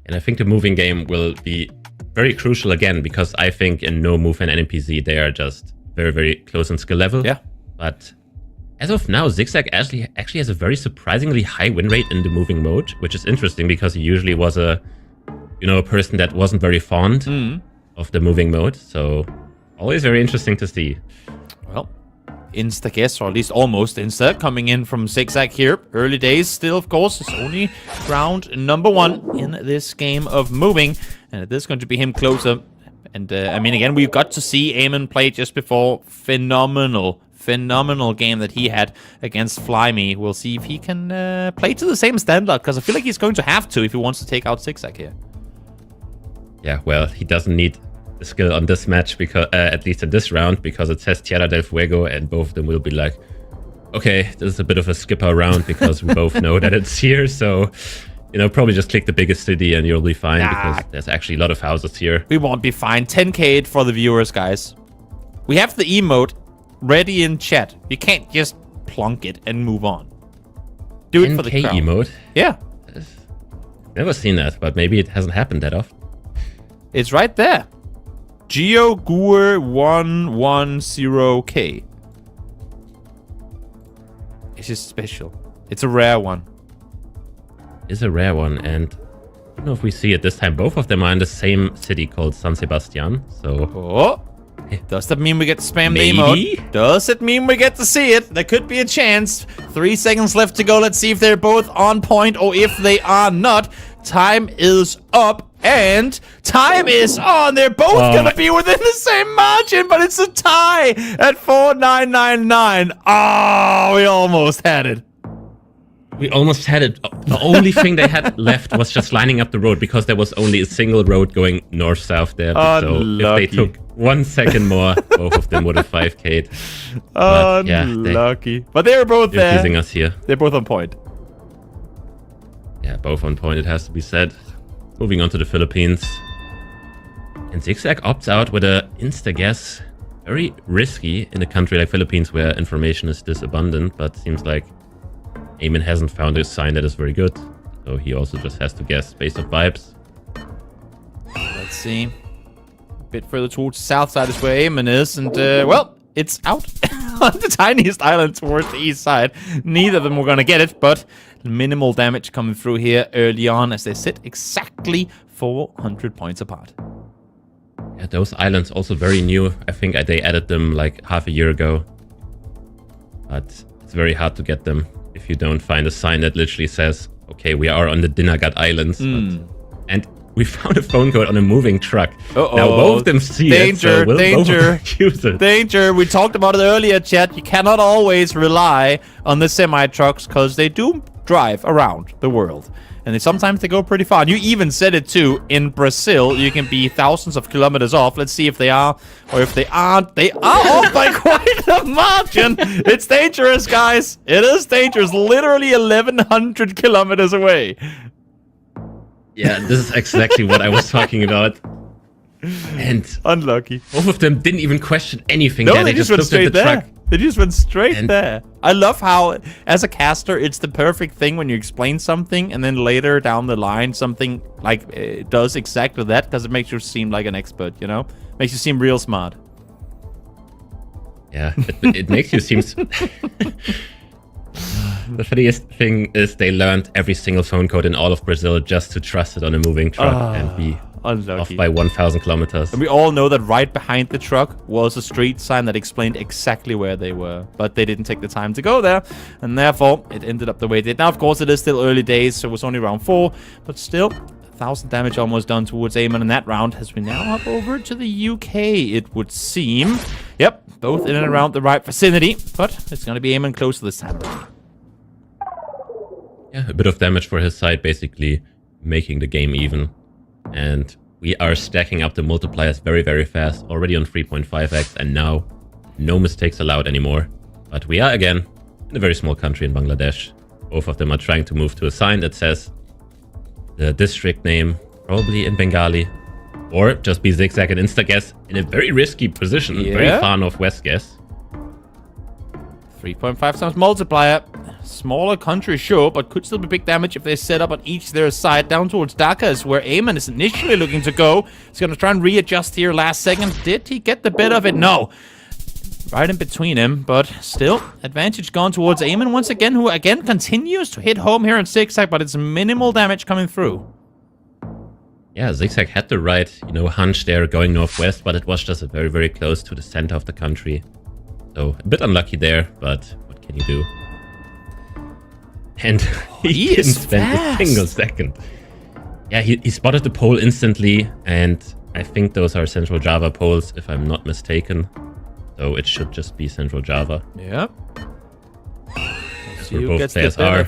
And I think the moving game will be very crucial again, because I think in No Move and NPC, they are just very, very close in skill level. Yeah. But as of now, Zigzag actually has a very surprisingly high win rate in the moving mode, which is interesting because he usually was a person that wasn't very fond of the moving mode. So always very interesting to see. Well, insta-guess, or at least almost insta, coming in from Zi8gzag here. Early days still, of course. It's only round number 1 in this game of moving. And it is going to be him closer. And, I mean, again, we got to see Eamonn play just before. Phenomenal game that he had against Fly Me. We'll see if he can play to the same standard, because I feel like he's going to have to if he wants to take out Zi8gzag here. Yeah, well, he doesn't need the skill on this match, because at least in this round, because it says Tierra del Fuego, and both of them will be like, okay, this is a bit of a skipper round because we both know that it's here, so probably just click the biggest city and you'll be fine, because there's actually a lot of houses here. We won't be fine. 10k for the viewers, guys. We have the emote ready in chat. You can't just plonk it and move on. Do it for the crowd. Emote? Yeah. Never seen that, but maybe it hasn't happened that often. It's right there. GeoGuessr 110k. It's just special. It's a rare one. It's a rare one, and I don't know if we see it this time. Both of them are in the same city called San Sebastian, so... Oh! Does that mean we get to spam the emote? Does it mean we get to see it? There could be a chance. 3 seconds left to go. Let's see if they're both on point or if they are not. Time is up and time is on. They're both gonna be within the same margin, but it's a tie at 4999. Oh, we almost had it. We almost had it. The only thing they had left was just lining up the road, because there was only a single road going north-south there. So if they took 1 second more, both of them would have 5k'd. Unlucky. But they were both there. Teasing us here. They're both on point. Yeah, both on point, it has to be said. Moving on to the Philippines. And Zi8gzag opts out with a insta-guess. Very risky in a country like Philippines, where information is this abundant, but seems like Eamonn hasn't found a sign that is very good, so he also just has to guess based on vibes. Let's see. A bit further towards the south side is where Eamonn is, and, well, it's out on the tiniest island towards the east side. Neither of them were going to get it, but minimal damage coming through here early on, as they sit exactly 400 points apart. Yeah, those islands also very new. I think they added them like half a year ago, but it's very hard to get them if you don't find a sign that literally says, okay, we are on the Dinagat Islands. And we found a phone code on a moving truck. Now both of them see it, so we'll both use it. Danger. We talked about it earlier, chat. You cannot always rely on the semi-trucks, because they do drive around the world. And sometimes they go pretty far. And you even said it too. In Brazil, you can be thousands of kilometers off. Let's see if they are, or if they aren't. They are off by quite a margin. It's dangerous, guys. It is dangerous. Literally 1,100 kilometers away. Yeah, this is exactly what I was talking about. And unlucky. Both of them didn't even question anything. No, they just went straight there. They just went straight there. I love how, as a caster, it's the perfect thing when you explain something, and then later down the line, something like does exactly that, because it makes you seem like an expert, Makes you seem real smart. Yeah, it makes you seem... The funniest thing is they learned every single phone code in all of Brazil just to trust it on a moving truck and be off by 1,000 kilometers. And we all know that right behind the truck was a street sign that explained exactly where they were. But they didn't take the time to go there, and therefore it ended up the way it did. Now, of course, it is still early days, so it was only round 4. But still, 1,000 damage almost done towards Eamonn in that round, as we now hop over to the UK, it would seem. Yep, both in and around the right vicinity, but it's going to be Eamonn closer this time. Yeah, a bit of damage for his side, basically making the game even. And we are stacking up the multipliers very, very fast, already on 3.5x, and now no mistakes allowed anymore. But we are, again, in a very small country in Bangladesh. Both of them are trying to move to a sign that says the district name, probably in Bengali, or just be Zi8gzag and insta-guess in a very risky position, very far northwest guess. 3.5 times multiplier. Smaller country, sure, but could still be big damage if they set up on each their side. Down towards Dhaka is where Eamonn is initially looking to go. He's going to try and readjust here last second. Did he get the bit of it? No. Right in between him, but still, advantage gone towards Eamonn once again, who again continues to hit home here in Zigzag, but it's minimal damage coming through. Yeah, Zigzag had the right, hunch there going northwest, but it was just very, very close to the center of the country. So, a bit unlucky there, but what can you do? And he didn't spend a single second. Yeah, he spotted the pole instantly, and I think those are Central Java poles, if I'm not mistaken. So it should just be Central Java. Yep. That's where both players are.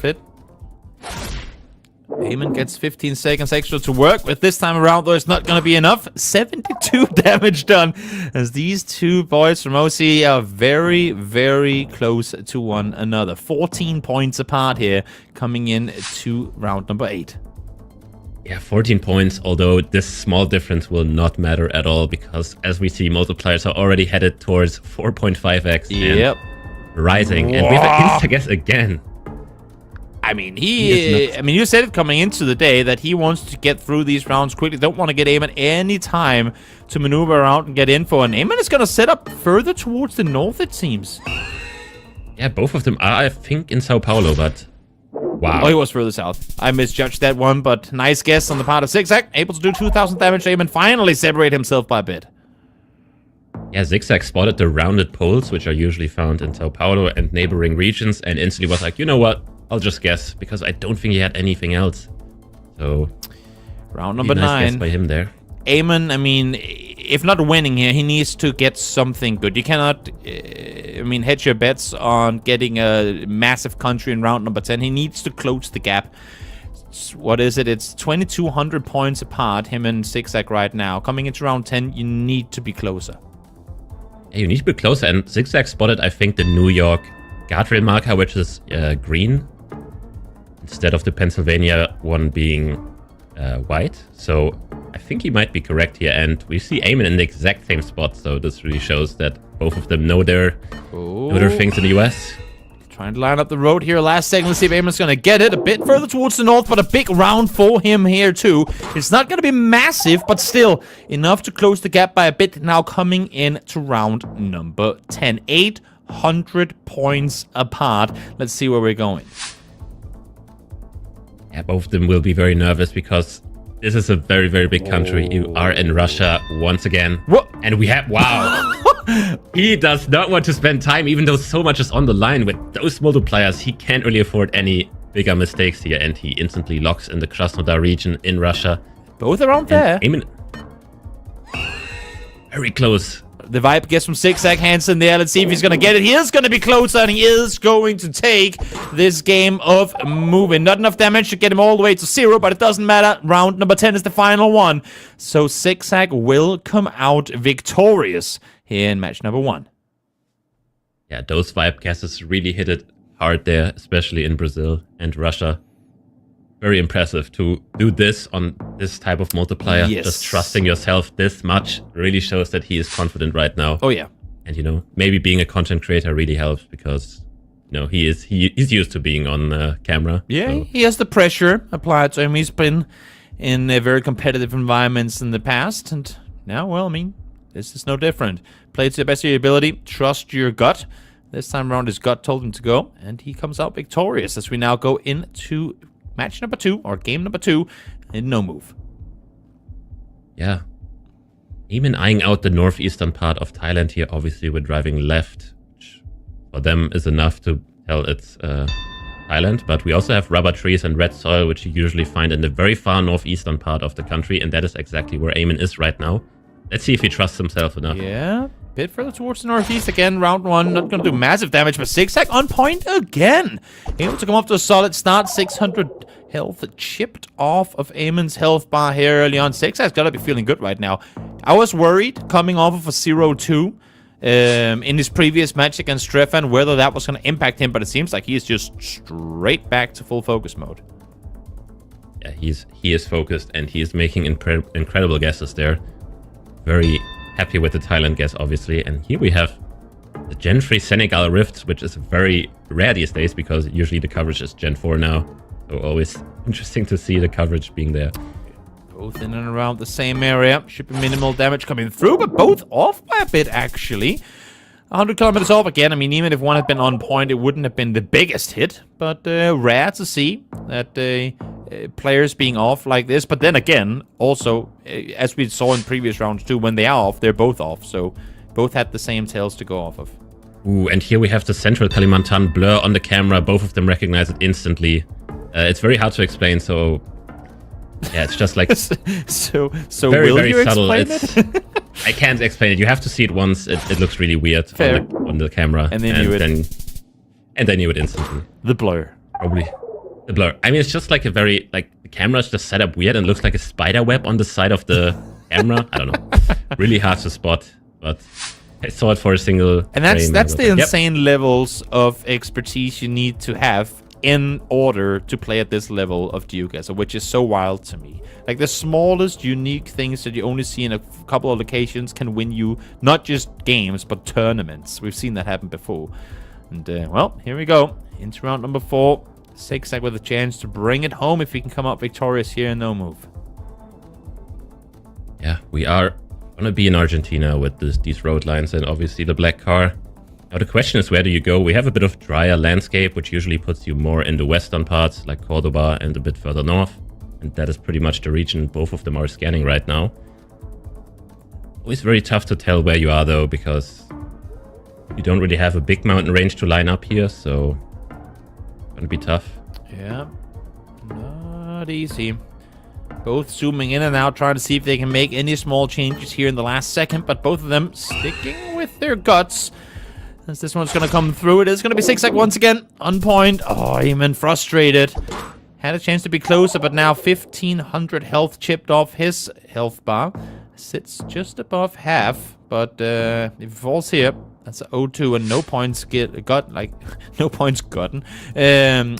Eamonn gets 15 seconds extra to work with. This time around, though, it's not going to be enough. 72 damage done, as these two boys from OC are very, very close to one another. 14 points apart here, coming in to round number 8. Yeah, 14 points, although this small difference will not matter at all, because as we see, multipliers are already headed towards 4.5x and rising. And we have an insta-guess again. I mean, you said it coming into the day that he wants to get through these rounds quickly. Don't want to get Eamonn any time to maneuver around and get info. And Eamonn is going to set up further towards the north, it seems. Yeah, both of them are, I think, in Sao Paulo, but wow. Oh, he was further south. I misjudged that one, but nice guess on the part of Zigzag. Able to do 2,000 damage. Eamonn finally separate himself by a bit. Yeah, Zigzag spotted the rounded poles, which are usually found in Sao Paulo and neighboring regions, and instantly was like, you know what? I'll just guess, because I don't think he had anything else. So, round number nice 9. guess by him there. Eamonn, I mean, if not winning here, he needs to get something good. You cannot, hedge your bets on getting a massive country in round number 10. He needs to close the gap. What is it? It's 2,200 points apart, him and Zigzag right now. Coming into round 10, you need to be closer. Yeah, you need to be closer, and Zigzag spotted, I think, the New York guardrail marker, which is green, instead of the Pennsylvania one being white. So I think he might be correct here, and we see Eamonn in the exact same spot, so this really shows that both of them know their things in the US. Trying to line up the road here last second. Let's see if Eamonn's going to get it. A bit further towards the north, but a big round for him here too. It's not going to be massive, but still enough to close the gap by a bit. Now coming in to round number 10. 800 points apart. Let's see where we're going. Yeah, both of them will be very nervous because this is a very, very big country. You are in Russia once again. What? And we have, wow. He does not want to spend time, even though so much is on the line. With those multipliers, he can't really afford any bigger mistakes here. And he instantly locks in the Krasnodar region in Russia. Both around there. Eamonn, very close. The vibe gets from Zi8gzag Hansen there. Let's see if he's going to get it. He is going to be closer, and he is going to take this game of moving. Not enough damage to get him all the way to 0, but it doesn't matter. Round number 10 is the final one. So Zi8gzag will come out victorious here in match number 1. Yeah, those vibe guesses really hit it hard there, especially in Brazil and Russia. Very impressive to do this on this type of multiplier. Yes. Just trusting yourself this much really shows that he is confident right now. Oh, yeah. And, maybe being a content creator really helps because, he's used to being on camera. Yeah, so. He has the pressure applied to him. He's been in very competitive environments in the past. And now, this is no different. Play to the best of your ability. Trust your gut. This time around, his gut told him to go. And he comes out victorious as we now go into match number 2, or game number 2, in no move. Yeah. Eamonn eyeing out the northeastern part of Thailand here. Obviously, we're driving left, which for them is enough to tell it's Thailand. But we also have rubber trees and red soil, which you usually find in the very far northeastern part of the country. And that is exactly where Eamonn is right now. Let's see if he trusts himself enough. Yeah. Bit further towards the northeast again. Round 1, not going to do massive damage, but Zi8gzag on point again. Able to come up to a solid start. 600 health chipped off of Eamonn's health bar here early on. Zi8gzag's got to be feeling good right now. I was worried coming off of a 0-2 in his previous match against Strefan, whether that was going to impact him, but it seems like he's just straight back to full focus mode. Yeah, he is focused, and he is making incredible guesses there. Very happy with the Thailand guess, obviously. And here we have the Gen 3 Senegal Rift, which is very rare these days because usually the coverage is Gen 4 now. So always interesting to see the coverage being there. Both in and around the same area. Should be minimal damage coming through, but both off by a bit, actually. 100 kilometers off again. I mean, even if one had been on point, it wouldn't have been the biggest hit. But rare to see that players being off like this. But then again, also, as we saw in previous rounds too, when they are off, they're both off. So both had the same tails to go off of. Ooh, and here we have the central Kalimantan blur on the camera. Both of them recognize it instantly. It's very hard to explain, so... Yeah, it's just like... so very, will very you subtle. explain it? I can't explain it. You have to see it once. It looks really weird on the camera. And then I knew it instantly. The blur. Probably. The blur. I mean, it's just like a very... Like, the camera's just set up weird and looks like a spider web on the side of the camera. I don't know. Really hard to spot, but... I saw it for a single And that's the like, insane levels of expertise you need to have in order to play at this level of GeoGuessr, which is so wild to me. Like, the smallest unique things that you only see in a couple of locations can win you not just games, but tournaments. We've seen that happen before. And, well, here we go. Into round number 4. Zi8gzag with a chance to bring it home if he can come out victorious here in no move. Yeah, we are gonna be in Argentina with these road lines and obviously the black car. Now the question is, where do you go? We have a bit of drier landscape, which usually puts you more in the western parts, like Cordoba, and a bit further north. And that is pretty much the region both of them are scanning right now. Always very tough to tell where you are, though, because you don't really have a big mountain range to line up here, so it's gonna be tough. Yeah, not easy. Both zooming in and out, trying to see if they can make any small changes here in the last second, but both of them sticking with their guts. As this one's going to come through, it is going to be Zi8gzag once again, on point. Oh, Eamonn frustrated. Had a chance to be closer, but now 1,500 health chipped off his health bar. Sits just above half, but if he falls here, that's an 0-2 and no points no points gotten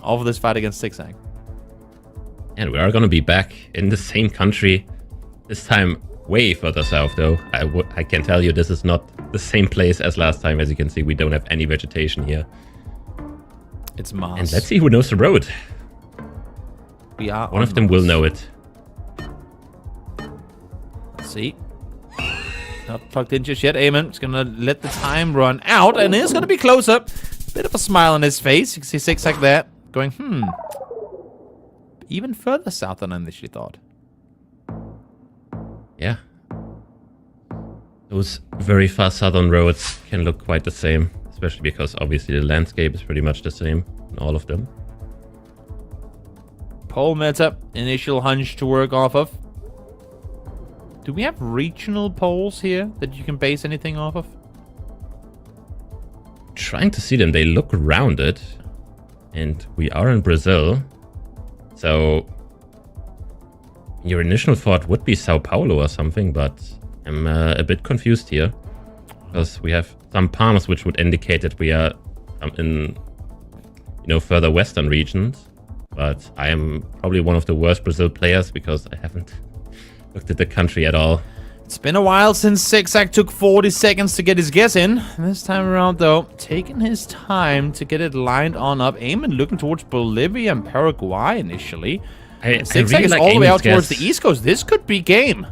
off of this fight against Zi8gzag. And we are going to be back in the same country, this time way further south, though. I can tell you this is not the same place as last time. As you can see, we don't have any vegetation here. It's Mars. And let's see who knows the road. We are One of them will know it. Let's see. Not plugged in just yet. Eamonn is going to let the time run out, and it's going to be closer. Bit of a smile on his face. You can see Zi8gzag there going, even further south than I initially thought. Yeah. Those very far southern roads can look quite the same, especially because obviously the landscape is pretty much the same in all of them. Pole meta, initial hunch to work off of. Do we have regional poles here that you can base anything off of? Trying to see them, they look rounded. And we are in Brazil. So your initial thought would be Sao Paulo or something, but I'm a bit confused here. Because we have some palms which would indicate that we are in, further western regions. But I am probably one of the worst Brazil players because I haven't looked at the country at all. It's been a while since Zi8gzag took 40 seconds to get his guess in. This time around, though, taking his time to get it lined on up. Eamonn looking towards Bolivia and Paraguay initially. Zi8gzag really is like all the way out Eamonn's towards the guess. East Coast. This could be game.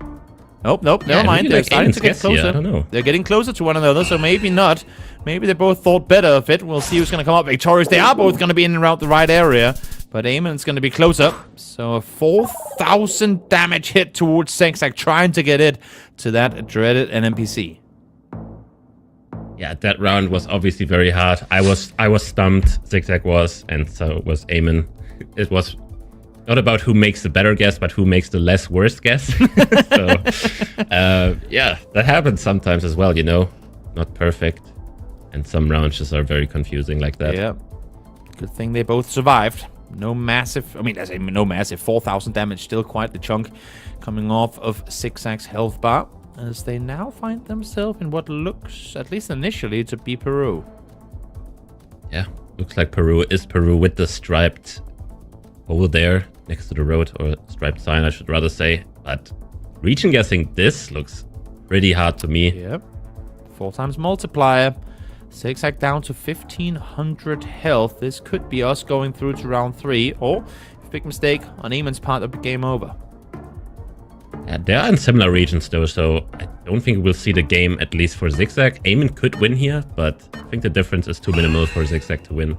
Nope, never mind. Really They're like starting to Eamonn's get guess closer. here. I don't know. They're getting closer to one another, so maybe not. Maybe they both thought better of it. We'll see who's going to come up victorious. They are both going to be in and around the right area, but Eamonn's going to be closer. So a 4,000 damage hit towards Zi8gzag, trying to get it to that dreaded NPC. Yeah, that round was obviously very hard. I was stumped, Zi8gzag was, and so was Eamonn. It was not about who makes the better guess, but who makes the less worst guess. So, yeah, that happens sometimes as well, Not perfect. And some rounds just are very confusing like that. Yeah. Good thing they both survived. No massive, I say no massive, 4,000 damage, still quite the chunk coming off of Zi8gzag's health bar, as they now find themselves in what looks, at least initially, to be Peru. Yeah, looks like Peru is Peru with the striped hole there next to the road, or striped sign, I should rather say. But region guessing this looks pretty hard to me. Yep. 4 times multiplier. Zigzag down to 1,500 health. This could be us going through to round 3, or if big mistake on Eamonn's part, it'll be game over. Yeah, they are in similar regions though, so I don't think we'll see the game, at least for Zigzag. Eamonn could win here, but I think the difference is too minimal for Zigzag to win.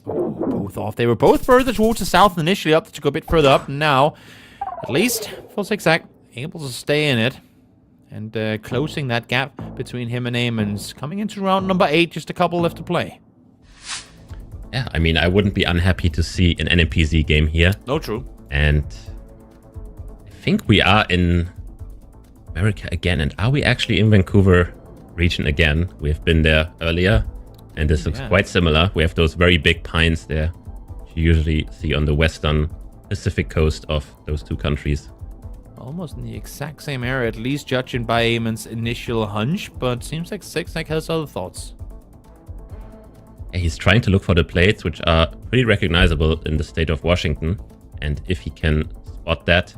Both off. They were both further towards the south initially, up to go a bit further up. Now, at least for Zi8gzag, able to stay in it. And closing that gap between him and Eamonn's. Coming into round number 8, just a couple left to play. Yeah, I mean, I wouldn't be unhappy to see an NMPZ game here. No, true. And I think we are in America again. And are we actually in Vancouver region again? We have been there earlier. And this looks quite similar. We have those very big pines there, which you usually see on the western Pacific coast of those two countries. Almost in the exact same area, at least judging by Eamonn's initial hunch, but seems like Zi8gzag has other thoughts. Yeah, he's trying to look for the plates, which are pretty recognizable in the state of Washington, and if he can spot that.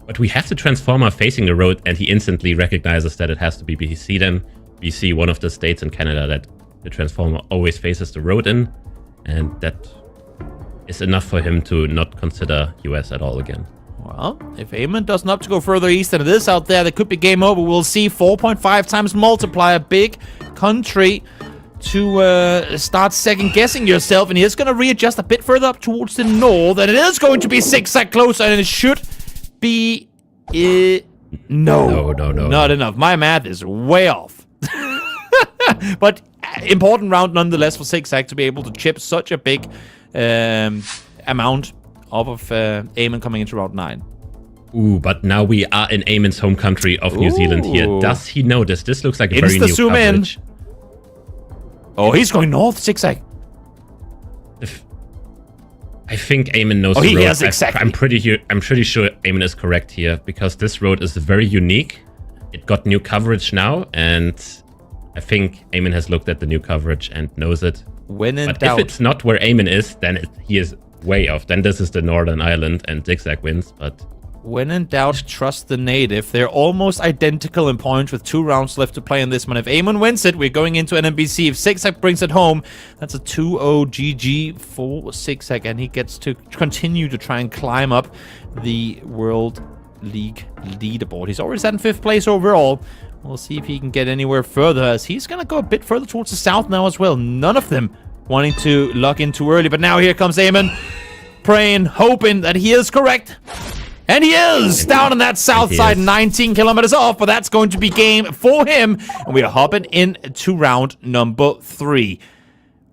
But we have the transformer facing the road, and he instantly recognizes that it has to be BC then. BC, one of the states in Canada that the transformer always faces the road in, and that is enough for him to not consider US at all again. Well, if Eamonn doesn't opt to go further east than it is out there, that could be game over. We'll see 4.5 times multiplier. Big country to start second-guessing yourself. And he is going to readjust a bit further up towards the north. And it is going to be Zi8gzag closer. And it should be... No, not enough. My math is way off. But important round nonetheless for Zi8gzag to be able to chip such a big amount off of Eamonn coming into round 9. Ooh, but now we are in Eamonn's home country of New Zealand here. Does he know this? This looks like a very new zoom coverage. In. Oh, he's going north, Zi8gzag. I think Eamonn knows the he road. has exactly. I'm pretty sure Eamonn is correct here, because this road is very unique. It got new coverage now, and I think Eamonn has looked at the new coverage and knows it. When in but doubt. if it's not where Eamonn is, then he is way off. Then this is the Northern Island, and Zi8gzag wins, but... When in doubt, trust the native. They're almost identical in points with 2 rounds left to play in this one. If Eamonn wins it, we're going into NMBC. If Zi8gzag brings it home, that's a 2-0 GG for Zi8gzag, and he gets to continue to try and climb up the World League leaderboard. He's already sat in 5th place overall. We'll see if he can get anywhere further, as he's going to go a bit further towards the south now as well. None of them wanting to lock in too early, but now here comes Eamonn, praying, hoping that he is correct. And he is down on that south side, 19 kilometers off, but that's going to be game for him. And we are hopping into round number 3.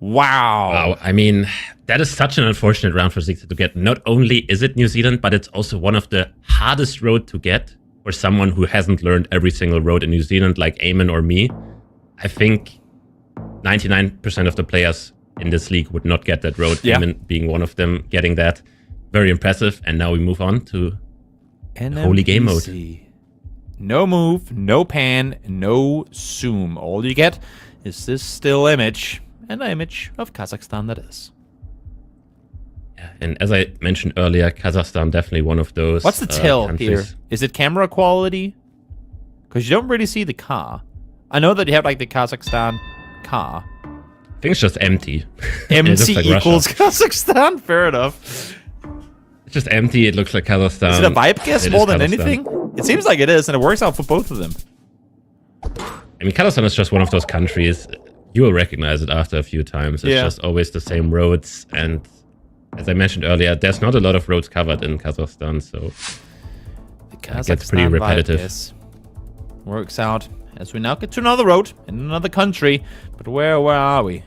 Wow. I mean, that is such an unfortunate round for Zi8gzag to get. Not only is it New Zealand, but it's also one of the hardest road to get for someone who hasn't learned every single road in New Zealand, like Eamonn or me. I think 99% of the players in this league would not get that road. Yeah. Eamonn being one of them, getting that. Very impressive. And now we move on to holy game mode. No move, no pan, no zoom. All you get is this still image, an image of Kazakhstan that is. Yeah, and as I mentioned earlier, Kazakhstan definitely one of those. What's the tell countries. here? Is it camera quality? Because you don't really see the car. I know that you have like the Kazakhstan car. I think it's just empty. Empty like equals Russia. Kazakhstan? Fair enough. It's just empty. It looks like Kazakhstan. Is it a vibe guess more than Kazakhstan. anything? It seems like it is, and it works out for both of them. I mean, Kazakhstan is just one of those countries. You will recognize it after a few times. It's just always the same roads. And as I mentioned earlier, there's not a lot of roads covered in Kazakhstan, so it gets pretty repetitive. Vibe guess works out as we now get to another road in another country. But where are we?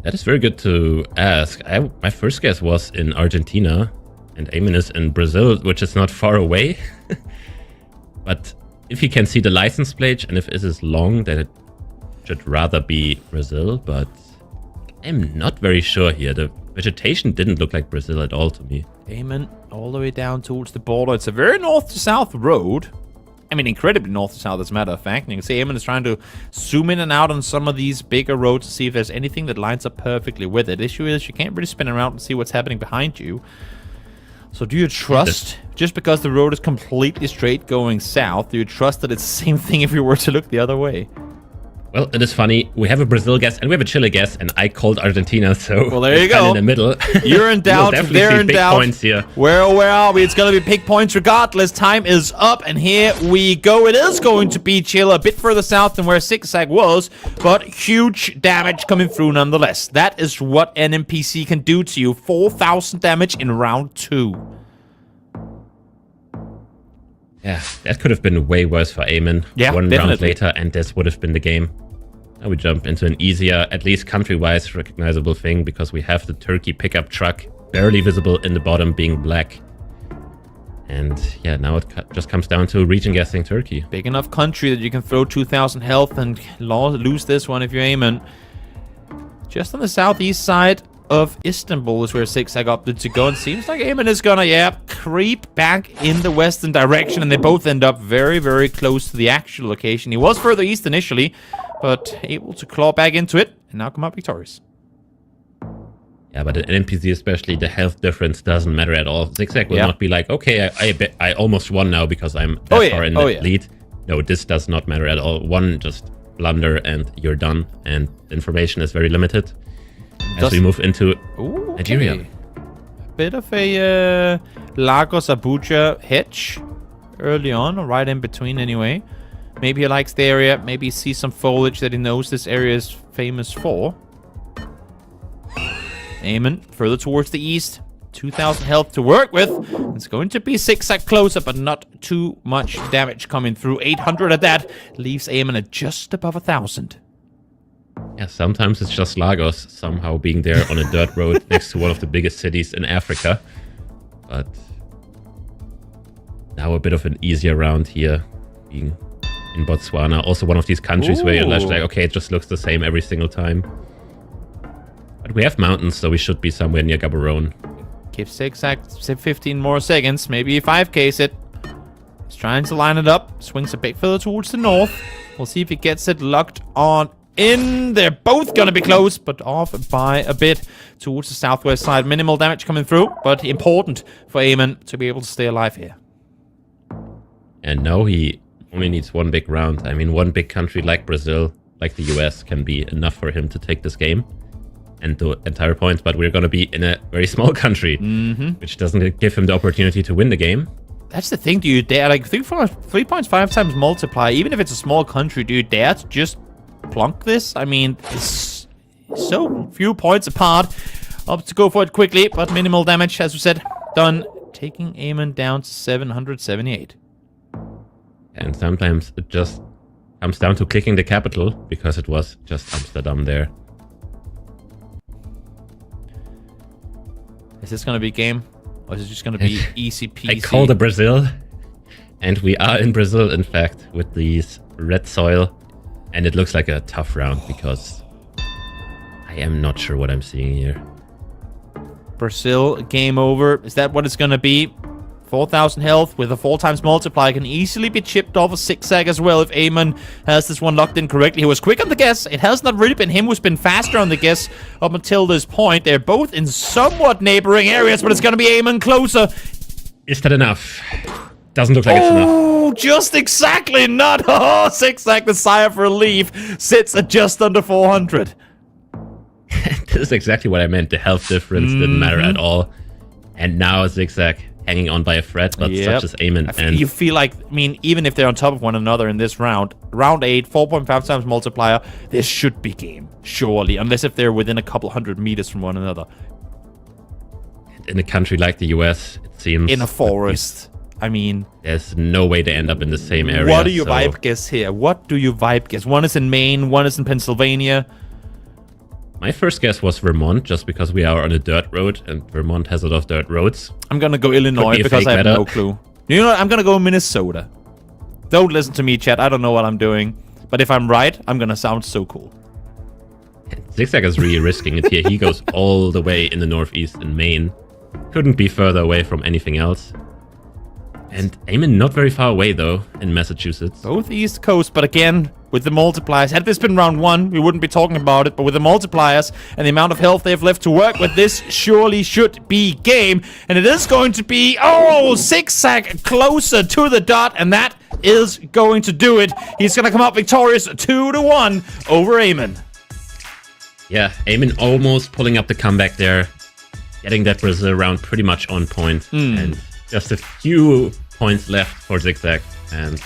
That is very good to ask. My first guess was in Argentina, and Eamonn is in Brazil, which is not far away. But if you can see the license plate, and if it is long, then it should rather be Brazil, but I'm not very sure here. The vegetation didn't look like Brazil at all to me. Eamonn all the way down towards the border. It's a very north-to-south road. I mean, incredibly north to south, as a matter of fact. And you can see Eamonn is trying to zoom in and out on some of these bigger roads to see if there's anything that lines up perfectly with it. The issue is you can't really spin around and see what's happening behind you. So do you trust, just because the road is completely straight going south, do you trust that it's the same thing if you were to look the other way? Well, it is funny. We have a Brazil guess and we have a Chile guess, and I called Argentina, so well, there you go. In the middle. You're in doubt. They're in doubt. Points here. Where are we? It's going to be big points regardless. Time is up, and here we go. It is going to be Chile, a bit further south than where Zi8gzag was, but huge damage coming through nonetheless. That is what an NPC can do to you. 4,000 damage in round 2. Yeah, that could have been way worse for Eamonn. Yeah, One definitely. round later, and this would have been the game. Now we jump into an easier, at least country-wise, recognizable thing, because we have the Turkey pickup truck, barely visible in the bottom, being black. And yeah, now it just comes down to region guessing Turkey. Big enough country that you can throw 2,000 health and lose this one if you're Eamonn. Just on the southeast side of Istanbul is where Zi8gzag opted to go, and seems like Eamonn is gonna, creep back in the western direction, and they both end up very, very close to the actual location. He was further east initially, but able to claw back into it, and now come out victorious. Yeah, but an NPC especially, the health difference doesn't matter at all. Zi8gzag will not be like, okay, I almost won now because I'm that far in the lead. No, this does not matter at all. One just blunder and you're done, and information is very limited. As we move into Nigeria. Okay. A bit of a Lagos Abuja hitch early on, or right in between anyway. Maybe he likes the area. Maybe he sees some foliage that he knows this area is famous for. Eamonn further towards the east. 2,000 health to work with. It's going to be Zi8gzag closer, but not too much damage coming through. 800 at that leaves Eamonn at just above 1,000. Yeah, sometimes it's just Lagos somehow being there on a dirt road next to one of the biggest cities in Africa. But now a bit of an easier round here, being in Botswana. Also one of these countries where you're like, okay, it just looks the same every single time. But we have mountains, so we should be somewhere near Gaborone. Give Zi8gzag 15 more seconds. Maybe 5Ks it. He's trying to line it up. Swings a bit further towards the north. We'll see if he gets it locked on in. They're both gonna be close, but off by a bit towards the southwest side. Minimal damage coming through, but important for Eamonn to be able to stay alive here. And now he only needs one big round. I mean, one big country like Brazil, like the US, can be enough for him to take this game and the entire points, but we're going to be in a very small country, which doesn't give him the opportunity to win the game. That's the thing. Do you dare, like, 3.5 times multiply, even if it's a small country, do you dare to just plunk this? I mean, it's so few points apart. Up to go for it quickly, but minimal damage, as we said, done. Taking Eamonn down to 778. And sometimes it just comes down to clicking the capital, because it was just Amsterdam there. Is this going to be game? Or is it just going to be easy peasy? I called the Brazil. And we are in Brazil, in fact, with these red soil. And it looks like a tough round, because I am not sure what I'm seeing here. Brazil, game over. Is that what it's going to be? 4,000 health with a 4 times multiplier can easily be chipped off of Zi8gzag as well if Eamonn has this one locked in correctly. He was quick on the guess. It has not really been him who's been faster on the guess up until this point. They're both in somewhat neighboring areas, but it's going to be Eamonn closer. Is that enough? Doesn't look like it's enough. Oh, just exactly not. Oh, Zi8gzag, the sigh of relief, sits at just under 400. This is exactly what I meant. The health difference didn't matter at all. And now Zi8gzag hanging on by a thread, but such as Eamonn. And you feel like, I mean, even if they're on top of one another in this round, round 8, 4.5 times multiplier, this should be game, surely, unless if they're within a couple hundred meters from one another. In a country like the US, it seems... In a forest. I mean... There's no way they end up in the same area. What do you vibe guess here? What do you vibe guess? One is in Maine, one is in Pennsylvania. My first guess was Vermont, just because we are on a dirt road, and Vermont has a lot of dirt roads. I'm gonna go Illinois because I have no clue. You know what? I'm gonna go Minnesota. Don't listen to me, chat. I don't know what I'm doing. But if I'm right, I'm gonna sound so cool. Zi8gzag is really risking it here. He goes all the way in the northeast in Maine. Couldn't be further away from anything else. And Eamonn not very far away, though, in Massachusetts. Both East Coast, but again, with the multipliers. Had this been round 1, we wouldn't be talking about it, but with the multipliers and the amount of health they have left to work with, this surely should be game. And it is going to be, Zi8gzag closer to the dot, and that is going to do it. He's going to come out victorious 2-1 over Eamonn. Yeah, Eamonn almost pulling up the comeback there. Getting that Brazil round pretty much on point. And just a few points left for Zigzag. And